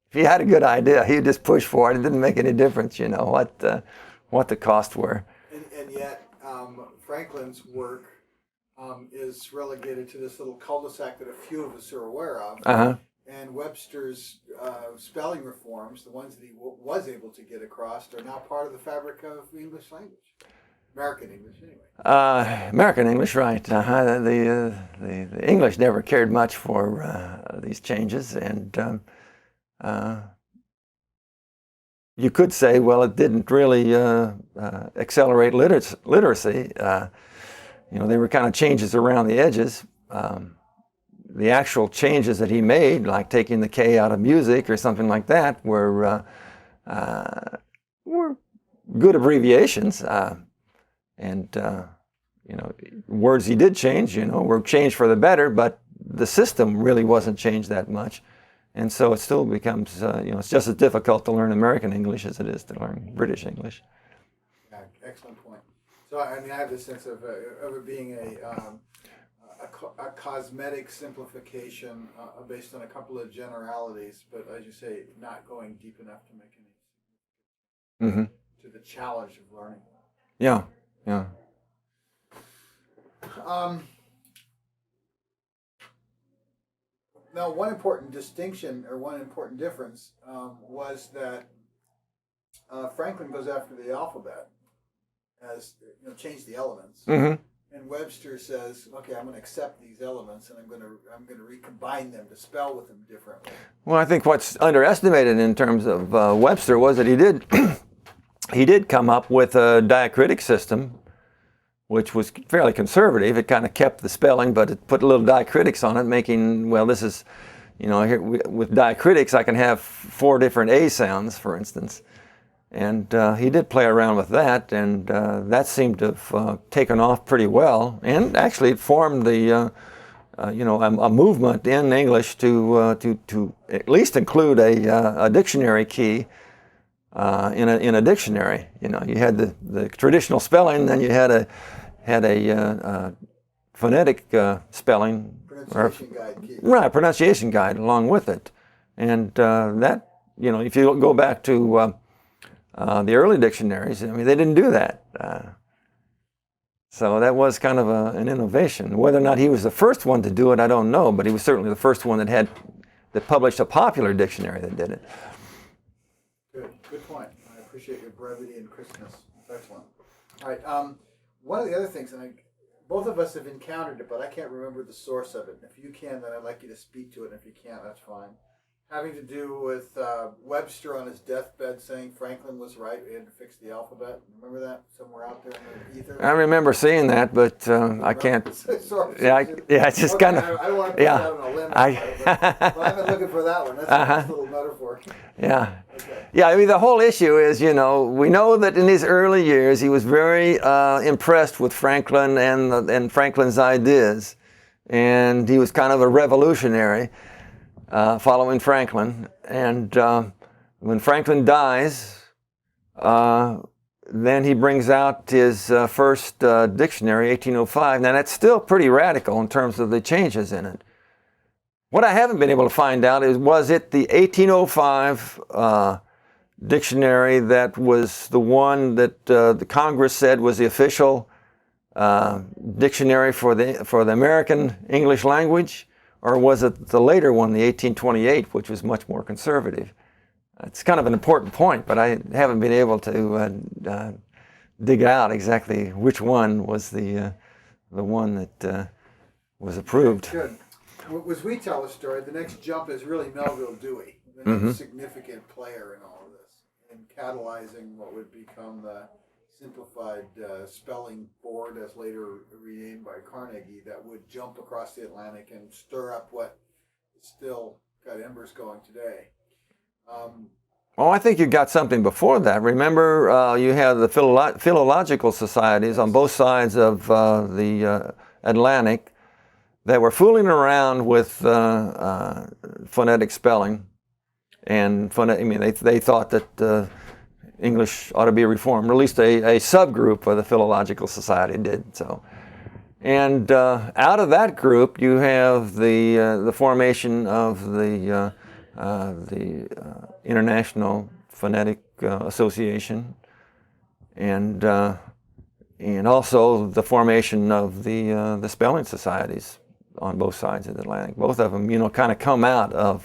if he had a good idea, he'd just push for it. It didn't make any difference, what the costs were. And yet, Franklin's work is relegated to this little cul-de-sac that a few of us are aware of. And Webster's spelling reforms, the ones that he was able to get across, are now part of the fabric of the English language. American English, anyway. American English, right. The English never cared much for these changes, and you could say, well, it didn't really accelerate literacy. They were kind of changes around the edges. The actual changes that he made, like taking the K out of music or something like that, were good abbreviations. And words he did change, were changed for the better, but the system really wasn't changed that much. And so it still becomes, it's just as difficult to learn American English as it is to learn British English. Yeah, excellent point. So, I mean, I have this sense of it being a cosmetic simplification based on a couple of generalities, but as you say, not going deep enough to make any to the challenge of learning. Yeah. Now, one important distinction or one important difference was that Franklin goes after the alphabet as change the elements, and Webster says, "Okay, I'm going to accept these elements and I'm going to recombine them to spell with them differently." Well, I think what's underestimated in terms of Webster was that he did come up with a diacritic system, which was fairly conservative. It kind of kept the spelling, but it put little diacritics on it, making, well, this is, here with diacritics, I can have 4 different A sounds, for instance. And he did play around with that, and that seemed to have taken off pretty well. And actually, it formed a movement in English to at least include a dictionary key in a dictionary. You had the traditional spelling, then you had a phonetic spelling, pronunciation guide key. Right, pronunciation guide along with it, and that if you go back to the early dictionaries, I mean, they didn't do that. So that was kind of an innovation. Whether or not he was the first one to do it, I don't know, but he was certainly the first one that published a popular dictionary that did it. Good point. I appreciate your brevity and crispness. It's excellent. All right. One of the other things, and both of us have encountered it, but I can't remember the source of it. If you can, then I'd like you to speak to it. And if you can't, that's fine. Having to do with Webster on his deathbed saying Franklin was right. We had to fix the alphabet. Remember that somewhere out there in the ether? I remember seeing that, but I can't. I just okay, kind of. I don't want to put that on a limb. But I've been looking for that one. That's a nice little metaphor. Yeah. Okay. Yeah, I mean, the whole issue is, we know that in his early years he was very impressed with Franklin and Franklin's ideas, and he was kind of a revolutionary following Franklin. And when Franklin dies, then he brings out his first dictionary, 1805. Now, that's still pretty radical in terms of the changes in it. What I haven't been able to find out is, was it the 1805 dictionary that was the one that the Congress said was the official dictionary for the American English language, or was it the later one, the 1828, which was much more conservative? It's kind of an important point, but I haven't been able to dig out exactly which one was the one that was approved. Good. As we tell the story, the next jump is really Melville Dewey, the next significant player in all of this, in catalyzing what would become the Simplified Spelling Board, as later renamed by Carnegie, that would jump across the Atlantic and stir up what still got embers going today. Well, I think you got something before that. Remember, you have the Philological Societies on both sides of the Atlantic that were fooling around with phonetic spelling, and they thought that English ought to be reformed. Or at least a subgroup of the Philological Society did so. And out of that group, you have the formation of the International Phonetic Association, and also the formation of the spelling societies on both sides of the Atlantic. Both of them, kind of come out of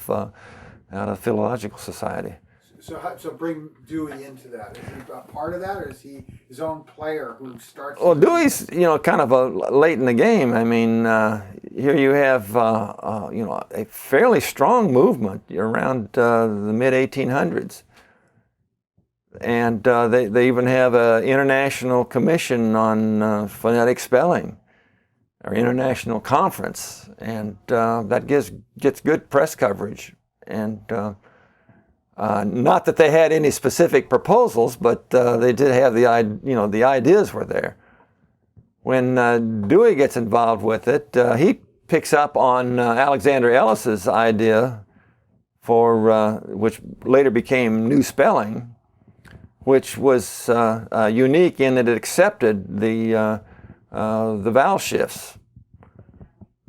Philological Society. So bring Dewey into that. Is he a part of that, or is he his own player who starts? Well, Dewey's kind of late in the game. I mean, here you have a fairly strong movement around the mid 1800s, and they even have an international commission on phonetic spelling, or international conference, and that gets good press coverage. And not that they had any specific proposals, but they did have the ideas were there. When Dewey gets involved with it, he picks up on Alexander Ellis's idea for which later became New Spelling, which was unique in that it accepted the vowel shifts.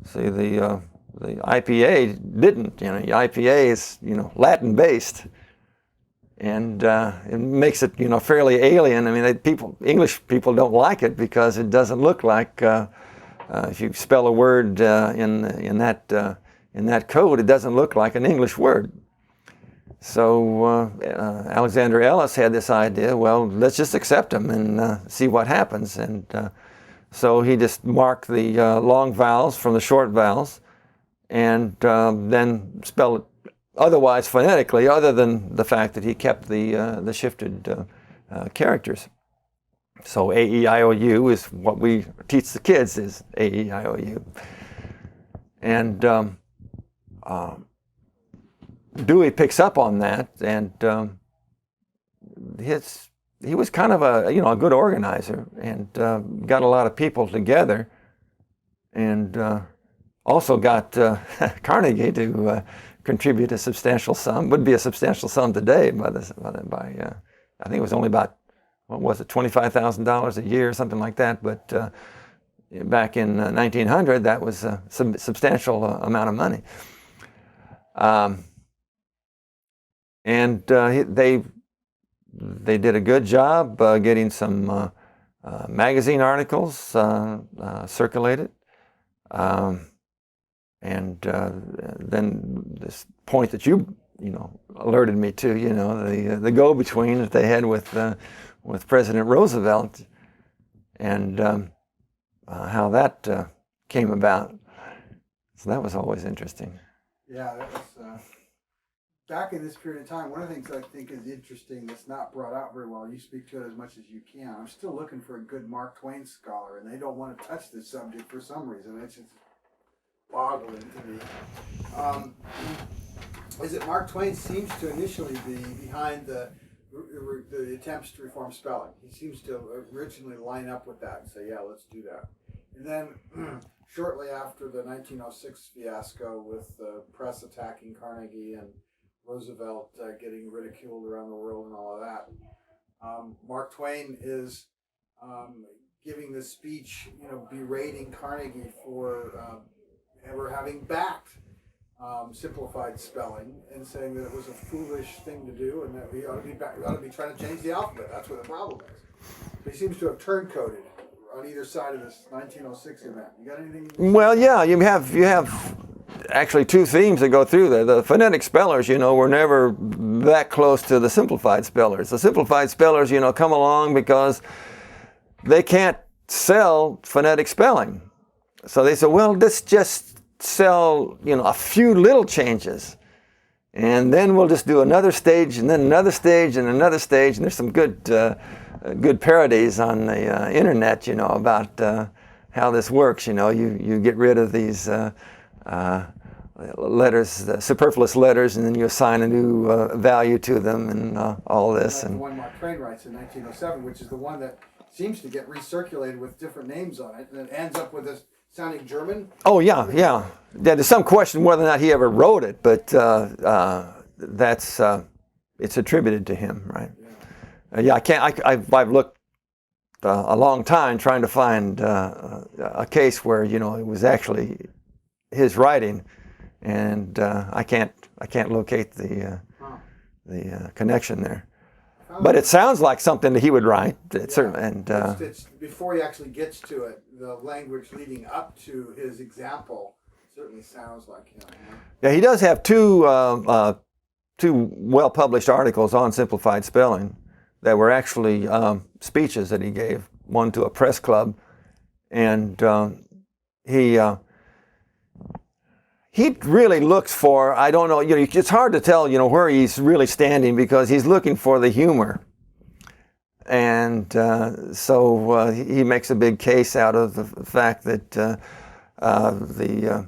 See, the IPA didn't. The IPA is Latin based, and it makes it fairly alien. I mean, English people don't like it because it doesn't look like if you spell a word in that code, it doesn't look like an English word. So Alexander Ellis had this idea. Well, let's just accept them and see what happens. And so he just marked the long vowels from the short vowels, and then spell it otherwise phonetically, other than the fact that he kept the shifted characters. So A-E-I-O-U is what we teach the kids, is A-E-I-O-U. And Dewey picks up on that, and he was kind of a good organizer, and got a lot of people together, and also got Carnegie to contribute a substantial sum. Would be a substantial sum today by I think it was only about, what was it, $25,000 a year, something like that. But back in 1900, that was a substantial amount of money. And they did a good job getting some magazine articles circulated. And then this point that you alerted me to, the go-between that they had with President Roosevelt, and how that came about. So that was always interesting. Yeah, that was back in this period of time. One of the things I think is interesting that's not brought out very well. You speak to it as much as you can. I'm still looking for a good Mark Twain scholar, and they don't want to touch this subject for some reason. It's just boggling to me. Is that Mark Twain seems to initially be behind the attempts to reform spelling. He seems to originally line up with that and say, yeah, let's do that. And then shortly after the 1906 fiasco with the press attacking Carnegie and Roosevelt getting ridiculed around the world and all of that, Mark Twain is giving this speech, berating Carnegie for ever having backed simplified spelling, and saying that it was a foolish thing to do, and that we ought to be trying to change the alphabet. That's what the problem is. So he seems to have turncoated on either side of this 1906 event. You got anything? Well, yeah, you have actually two themes that go through there. The phonetic spellers, were never that close to the simplified spellers. The simplified spellers, come along because they can't sell phonetic spelling. So they said, well, let's just sell, a few little changes, and then we'll just do another stage, and then another stage, and another stage. And there's some good parodies on the internet, about how this works. You get rid of these letters, superfluous letters, and then you assign a new value to them, and all this. That's the one Mark Twain writes in 1907, which is the one that seems to get recirculated with different names on it, and it ends up with this sounding German. Oh yeah. There's some question whether or not he ever wrote it, but that's it's attributed to him, right? Yeah. I've looked a long time trying to find a case where it was actually his writing, and I can't locate the connection there. But it sounds like something that he would write. Certainly, and it's before he actually gets to it, the language leading up to his example certainly sounds like him. Yeah, he does have two well-published articles on simplified spelling that were actually speeches that he gave. One to a press club, and he really looks for, I don't know, it's hard to tell, where he's really standing, because he's looking for the humor. And so he makes a big case out of the fact that the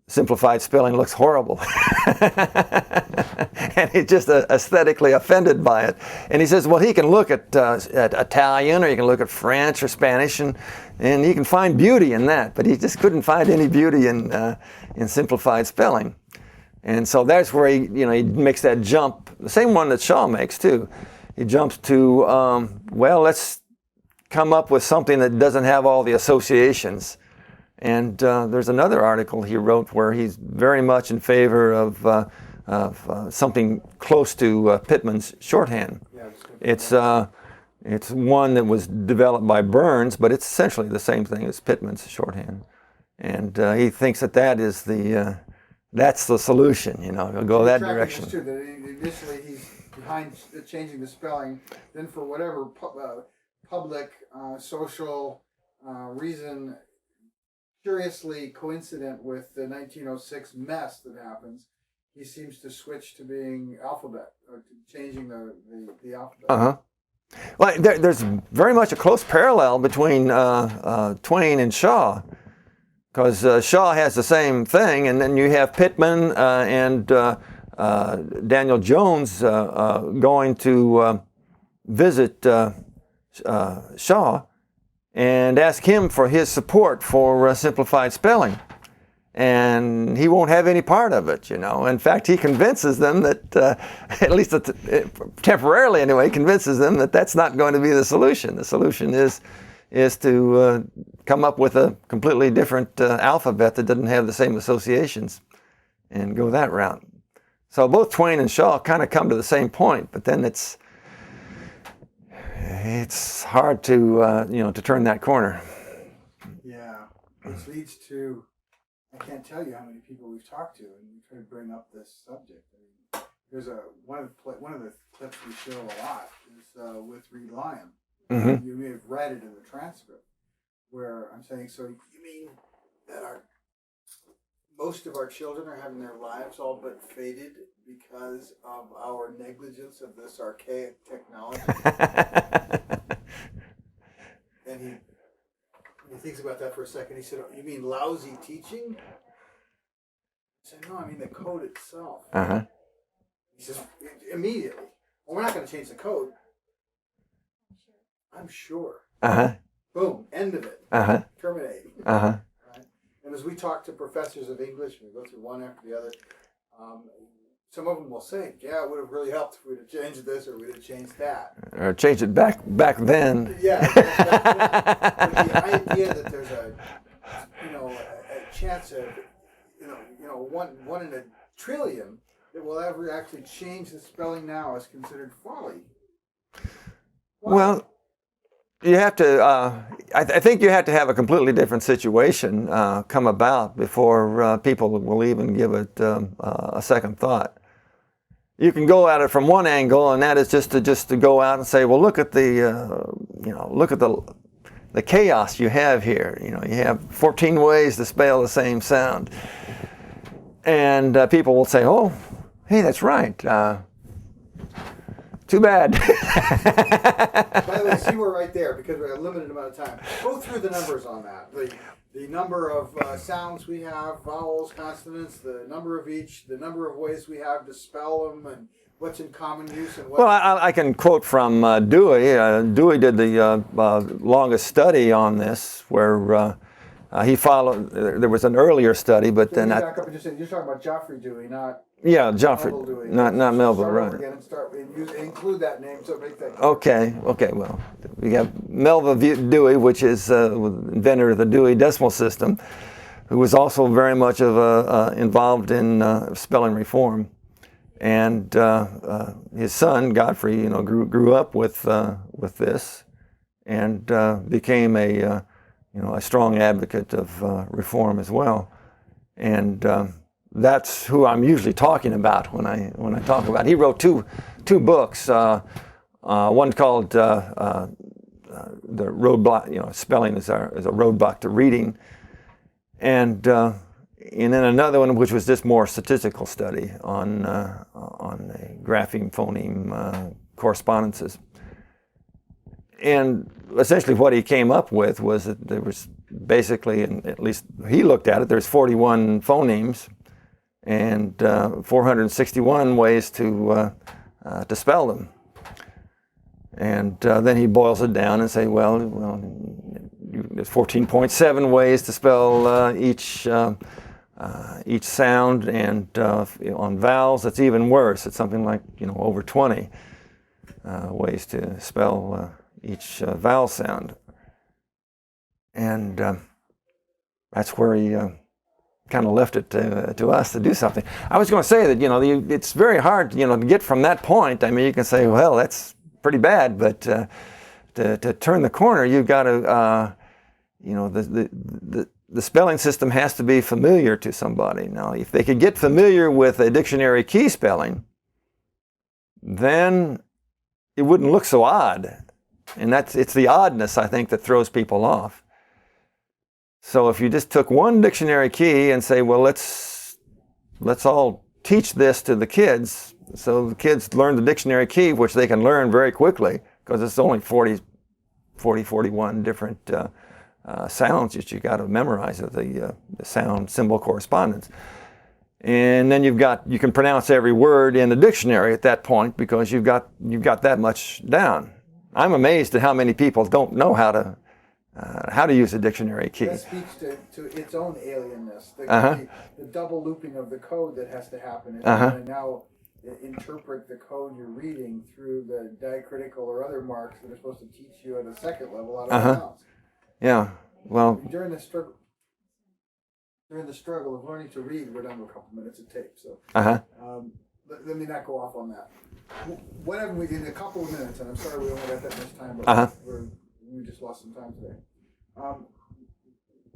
simplified spelling looks horrible. And he's just aesthetically offended by it. And he says, well, he can look at Italian, or he can look at French or Spanish, and he can find beauty in that. But he just couldn't find any beauty in simplified spelling. And so that's where he makes that jump, the same one that Shaw makes too. He jumps to, well, let's come up with something that doesn't have all the associations. And there's another article he wrote where he's very much in favor of something close to Pitman's shorthand. It's one that was developed by Burns, but it's essentially the same thing as Pitman's shorthand. And he thinks that is that's the solution. Go that direction. Too, that initially he's behind changing the spelling, then for whatever public, social reason, curiously coincident with the 1906 mess that happens, he seems to switch to being alphabet, or to changing the alphabet. Well, there's very much a close parallel between Twain and Shaw, because Shaw has the same thing, and then you have Pitman and Daniel Jones going to visit Shaw and ask him for his support for simplified spelling. And he won't have any part of it, In fact, he convinces them that, at least temporarily anyway, convinces them that that's not going to be the solution. The solution is to come up with a completely different alphabet that doesn't have the same associations, and go that route. So both Twain and Shaw kind of come to the same point, but then it's hard to to turn that corner. Yeah, which leads to, I can't tell you how many people we've talked to and we try to bring up this subject. there's one of the clips we show a lot is with Reed Lyon. Mm-hmm. You may have read it in the transcript where I'm saying, so you mean that most of our children are having their lives all but faded because of our negligence of this archaic technology? And he thinks about that for a second. He said, "You mean lousy teaching?" I said, "No, I mean the code itself." Uh-huh. He says, immediately, "Well, we're not going to change the code." I'm sure. Uh-huh. Boom, end of it. Uh-huh. Terminate. Uh-huh. Right? And as we talk to professors of English, we go through one after the other, some of them will say, "Yeah, it would have really helped if we'd have changed this or we'd have changed that." Or change it back then. Yeah, but the idea that there's a chance of one in a trillion that will ever actually change the spelling now is considered folly. Why? Well, you have to. I think you have to have a completely different situation come about before people will even give it a second thought. You can go at it from one angle, and that is just to go out and say, well, look at the chaos you have here. You have 14 ways to spell the same sound, and people will say, oh, hey, that's right. Too bad. By the way, see, we're right there because we have a limited amount of time. Go through the numbers on that. The number of sounds we have, vowels, consonants, the number of each, the number of ways we have to spell them, and what's in common use. And what. Well, I can quote from Dewey. Dewey did the longest study on this, where he followed. There was an earlier study, but So then back up and just say, you're talking about Geoffrey Dewey, not. Geoffrey, Melville Dewey. not Melville, Start right? over again and include that name so make that. Okay. Well, we have Melville Dewey, which is inventor of the Dewey Decimal System, who was also very much involved in spelling reform, and his son Godfrey, grew up with this, and became a strong advocate of reform as well, and. That's who I'm usually talking about when I talk about it. He wrote two books. One called the Roadblock. Spelling is a roadblock to reading, and then another one which was just more statistical study on the grapheme phoneme correspondences. And essentially, what he came up with was that there was basically, and at least he looked at it, there's 41 phonemes. And 461 ways to spell them, and then he boils it down and say, well, there's 14.7 ways to spell each sound, and on vowels it's even worse. It's something like over 20 ways to spell each vowel sound, and that's where he. Kind of left it to us to do something. I was going to say that it's very hard to get from that point. I mean, you can say, well, that's pretty bad, but to turn the corner, you've got to the spelling system has to be familiar to somebody. Now, if they could get familiar with a dictionary key spelling, then it wouldn't look so odd, and it's the oddness I think that throws people off. So if you just took one dictionary key and say, well, let's all teach this to the kids, so the kids learn the dictionary key, which they can learn very quickly, because it's only 41 different sounds that you got to memorize of the sound symbol correspondence. And then you can pronounce every word in the dictionary at that point because you've got that much down. I'm amazed at how many people don't know how to use a dictionary key. That speaks to its own alienness. The double looping of the code that has to happen. If you're going to now interpret the code you're reading through the diacritical or other marks that are supposed to teach you at a second level out of bounds. Yeah. Well, during the struggle of learning to read, we're down to a couple minutes of tape. So let me not go off on that. Whatever we did in a couple of minutes, and I'm sorry we only got that much time, but we just lost some time today.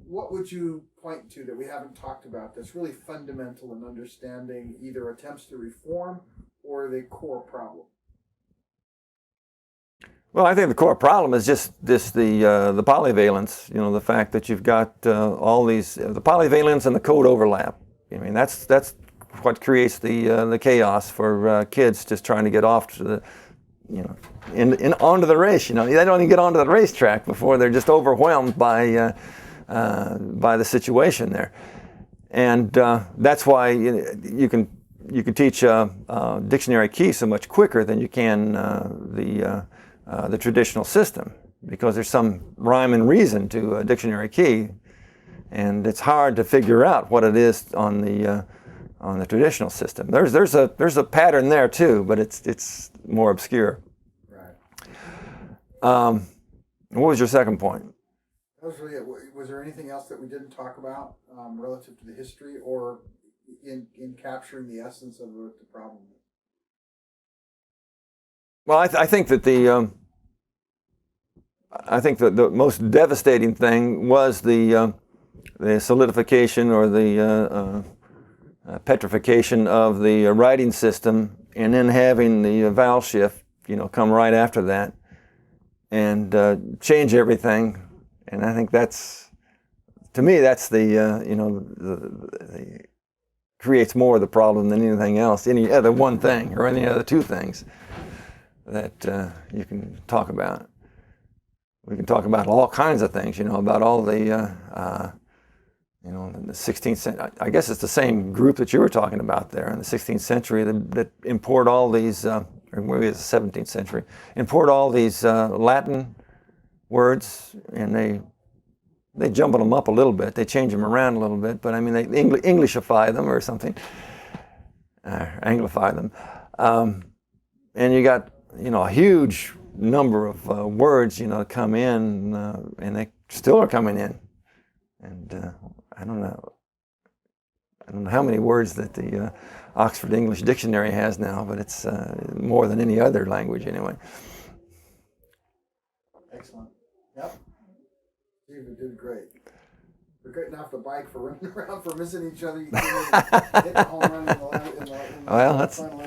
What would you point to that we haven't talked about that's really fundamental in understanding either attempts to reform or the core problem? Well, I think the core problem is just the polyvalence. You know, the fact that you've got all these the polyvalence and the code overlap. I mean, that's what creates the chaos for kids just trying to get off to the, you know, onto the race. You know, they don't even get onto the racetrack before they're just overwhelmed by the situation there, and that's why you can teach dictionary key so much quicker than you can the traditional system, because there's some rhyme and reason to a dictionary key, and it's hard to figure out what it is on the traditional system. There's a pattern there too, but it's more obscure. Right. What was your second point? That was really it. Was there anything else that we didn't talk about relative to the history, or in capturing the essence of what the problem is? Well, I think that the most devastating thing was the solidification or the petrification of the writing system, and then having the vowel shift, you know, come right after that and change everything. And I think that's, to me, that's the creates more of the problem than anything else, any other one thing or any other two things that you can talk about. We can talk about all kinds of things, you know, about all the, you know, in the 16th century. I guess it's the same group that you were talking about there in the 16th century that import all these, or maybe it's the 17th century, import all these Latin words, and they jumble them up a little bit. They change them around a little bit, but I mean, they Englishify them or something, Anglify them. And you got, you know, a huge number of words, you know, come in, and they still are coming in. And I don't know how many words that the Oxford English Dictionary has now, but it's more than any other language anyway. Excellent. Yep. Steve, you did great. We're getting off the bike for running around, for missing each other. You can't even hit the home run in the Well, that's final